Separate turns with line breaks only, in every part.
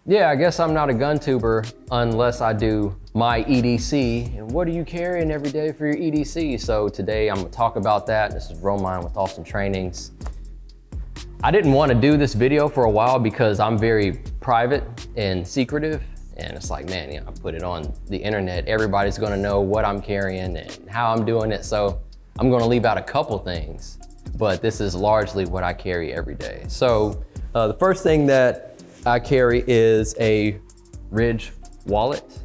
Yeah, I guess I'm not a gun tuber unless I do my EDC. And what are you carrying every day for your EDC? So today I'm gonna talk about that. This is Romine with Austin Trainings. I didn't want to do this video for a while because I'm very private and secretive. And it's like, man, I put it on the internet. Everybody's gonna know what I'm carrying and how I'm doing it. So I'm gonna leave out a couple things, but this is largely what I carry every day. So the first thing that I carry is a Ridge wallet.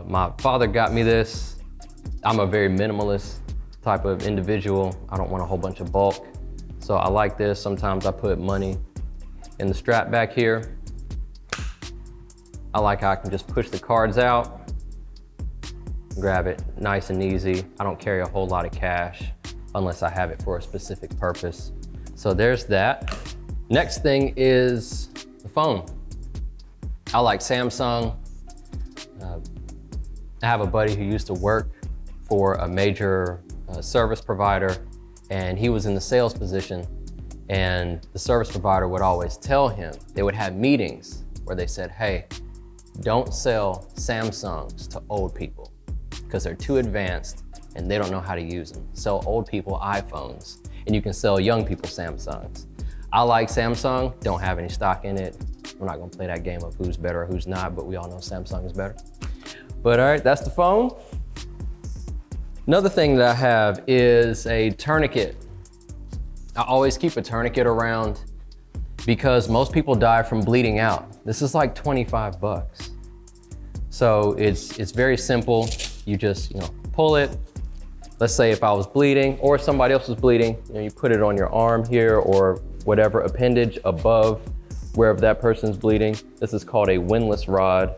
My father got me this. I'm a very minimalist type of individual. I don't want a whole bunch of bulk. So I like this. Sometimes I put money in the strap back here. I like how I can just push the cards out, grab it nice and easy. I don't carry a whole lot of cash unless I have it for a specific purpose. So there's that. Next thing is the phone. I like Samsung. I have a buddy who used to work for a major service provider, and he was in the sales position, and the service provider would always tell him, they would have meetings where they said, hey, don't sell Samsungs to old people because they're too advanced and they don't know how to use them. Sell old people iPhones and you can sell young people Samsungs. I like Samsung, don't have any stock in it. We're not gonna play that game of who's better or who's not, but we all know Samsung is better. But all right, that's the phone. Another thing that I have is a tourniquet. I always keep a tourniquet around because most people die from bleeding out. This is like 25 bucks. So it's very simple. You just pull it. Let's say if I was bleeding or somebody else was bleeding, you put it on your arm here or whatever appendage above wherever that person's bleeding. This is called a windlass rod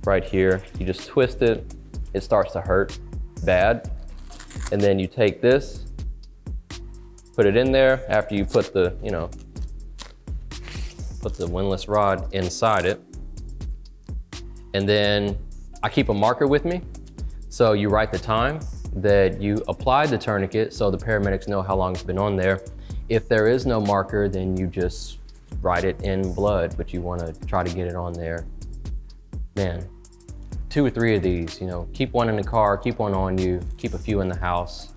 right here. You just twist it, it starts to hurt bad. And then you take this, put it in there after you put the, put the windlass rod inside it. And then I keep a marker with me. So you write the time that you applied the tourniquet so the paramedics know how long it's been on there. If there is no marker, then you just write it in blood, but you want to try to get it on there. Man, 2 or 3 of these, keep one in the car, keep one on you, keep a few in the house.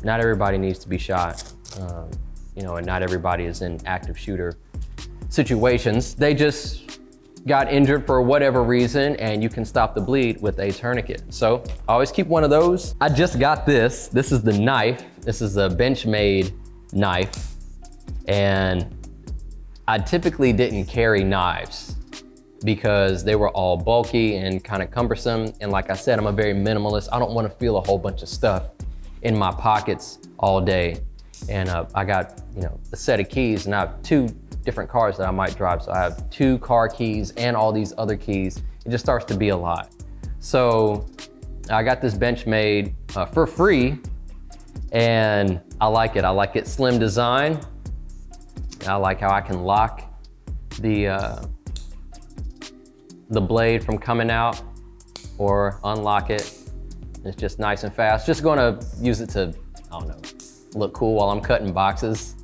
Not everybody needs to be shot, and not everybody is in active shooter situations. They just got injured for whatever reason and you can stop the bleed with a tourniquet. So I always keep one of those. I just got this. This is the knife. This is a Benchmade knife. And I typically didn't carry knives because they were all bulky and kind of cumbersome. And like I said, I'm a very minimalist. I don't want to feel a whole bunch of stuff in my pockets all day. And I got, a set of keys, and I have 2 different cars that I might drive. So I have 2 car keys and all these other keys. It just starts to be a lot. So I got this Benchmade for free, and I like it. I like its slim design. I like how I can lock the blade from coming out or unlock it. It's just nice and fast. Just gonna use it to, look cool while I'm cutting boxes.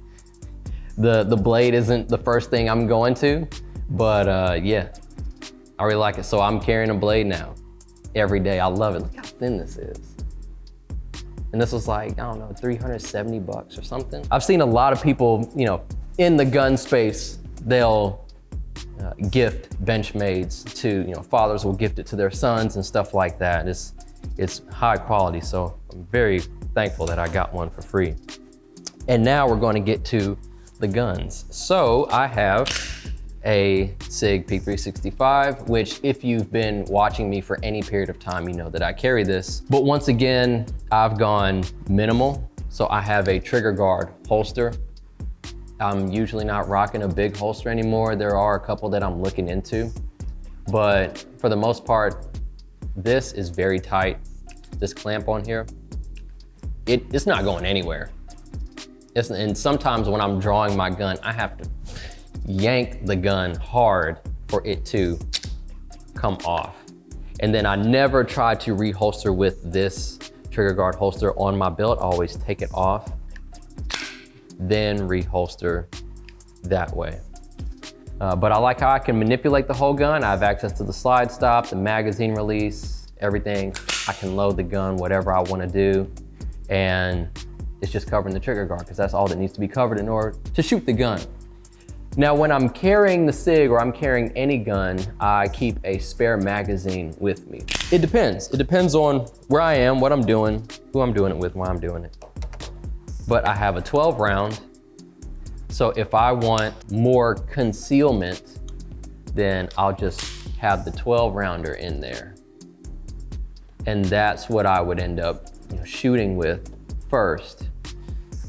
The blade isn't the first thing I'm going to, but yeah, I really like it. So I'm carrying a blade now every day. I love it. Look how thin this is. And this was like, 370 bucks or something. I've seen a lot of people, in the gun space, they'll gift Benchmades to, fathers will gift it to their sons and stuff like that. It's high quality, so I'm very thankful that I got one for free. And now we're going to get to the guns. So I have a SIG P365, which if you've been watching me for any period of time, you know that I carry this. But once again, I've gone minimal. So I have a trigger guard holster. I'm usually not rocking a big holster anymore. There are a couple that I'm looking into, but for the most part, this is very tight. This clamp on here, it's not going anywhere. And sometimes when I'm drawing my gun, I have to yank the gun hard for it to come off. And then I never try to reholster with this trigger guard holster on my belt. I always take it off, then reholster that way. But I like how I can manipulate the whole gun. I have access to the slide stop, the magazine release, everything. I can load the gun, whatever I want to do. And it's just covering the trigger guard, because that's all that needs to be covered in order to shoot the gun. Now, when I'm carrying the SIG or I'm carrying any gun, I keep a spare magazine with me. It depends. It depends on where I am, what I'm doing, who I'm doing it with, why I'm doing it. But I have a 12 round. So if I want more concealment, then I'll just have the 12 rounder in there. And that's what I would end up shooting with first.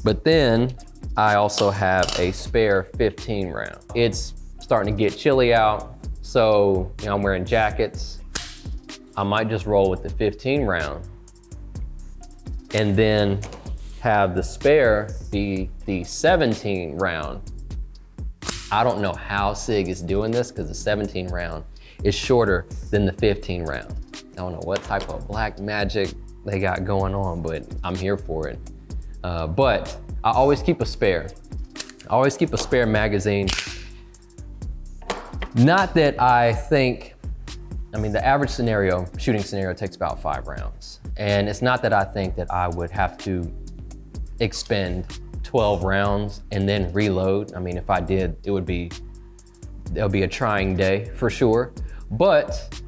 But then I also have a spare 15 round. It's starting to get chilly out, so I'm wearing jackets. I might just roll with the 15 round and then have the spare be the 17 round. I don't know how SIG is doing this, because the 17 round is shorter than the 15 round. I don't know what type of black magic they got going on, but I'm here for it. But I always keep a spare. I always keep a spare magazine. Not that I think, the average shooting scenario takes about 5 rounds. And it's not that I think that I would have to expend 12 rounds and then reload. If I did, it'll be a trying day for sure. But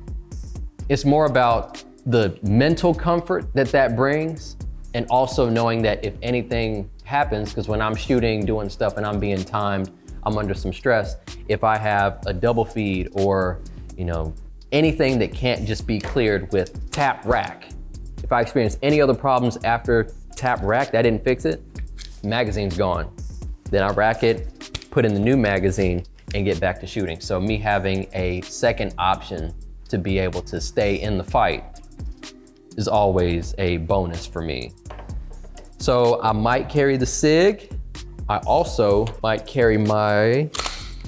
it's more about the mental comfort that brings, and also knowing that if anything happens, because when I'm shooting, doing stuff, and I'm being timed, I'm under some stress. If I have a double feed or anything that can't just be cleared with tap rack, if I experience any other problems after tap rack, that didn't fix it, magazine's gone. Then I rack it, put in the new magazine, and get back to shooting. So me having a second option to be able to stay in the fight is always a bonus for me. So I might carry the SIG. I also might carry my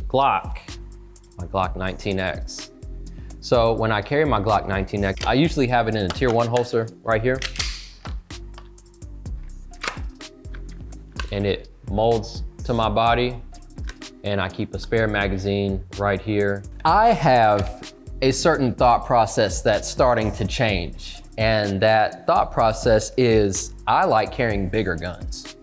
Glock 19X. So when I carry my Glock 19X, I usually have it in a tier 1 holster right here. And it molds to my body, and I keep a spare magazine right here. I have a certain thought process that's starting to change. And that thought process is, I like carrying bigger guns.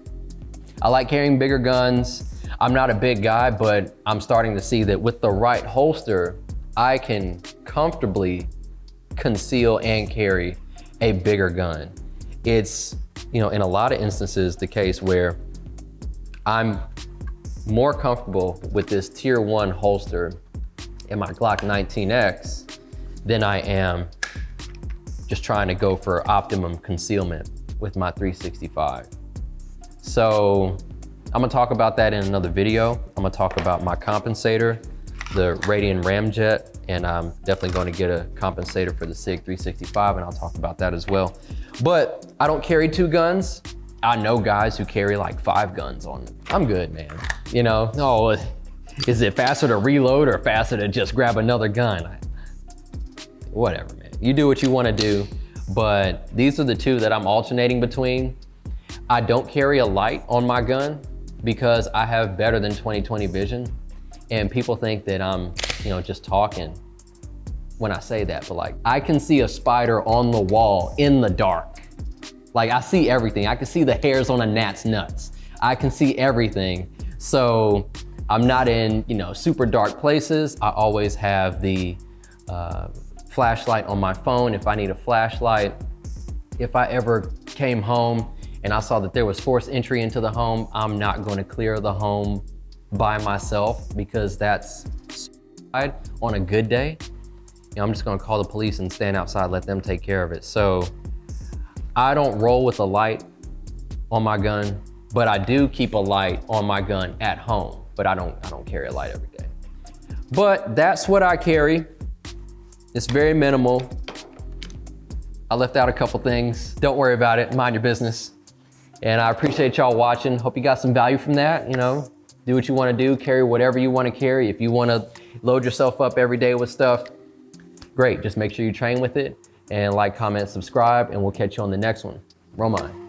I like carrying bigger guns. I'm not a big guy, but I'm starting to see that with the right holster, I can comfortably conceal and carry a bigger gun. It's, in a lot of instances, the case where I'm more comfortable with this tier 1 holster in my Glock 19X than I am just trying to go for optimum concealment with my 365. So I'm gonna talk about that in another video. I'm gonna talk about my compensator, the Radian Ramjet, and I'm definitely gonna get a compensator for the SIG 365, and I'll talk about that as well. But I don't carry 2 guns. I know guys who carry like 5 guns on them. I'm good, man. Oh, is it faster to reload or faster to just grab another gun? Whatever, man. You do what you want to do, but these are the 2 that I'm alternating between. I don't carry a light on my gun because I have better than 20/20 vision, and people think that I'm, just talking when I say that, but I can see a spider on the wall in the dark. I see everything. I can see the hairs on a gnat's nuts. I can see everything. So I'm not in, super dark places. I always have the flashlight on my phone if I need a flashlight. If I ever came home and I saw that there was forced entry into the home, I'm not going to clear the home by myself, because that's suicide on a good day. I'm just going to call the police and stand outside, let them take care of it. So I don't roll with a light on my gun, but I do keep a light on my gun at home, but I don't carry a light every day. But that's what I carry. It's very minimal. I left out a couple things. Don't worry about it, mind your business. And I appreciate y'all watching. Hope you got some value from that. Do what you want to do, carry whatever you want to carry. If you want to load yourself up every day with stuff, great. Just make sure you train with it, and like, comment, subscribe, and we'll catch you on the next one. Roll mine.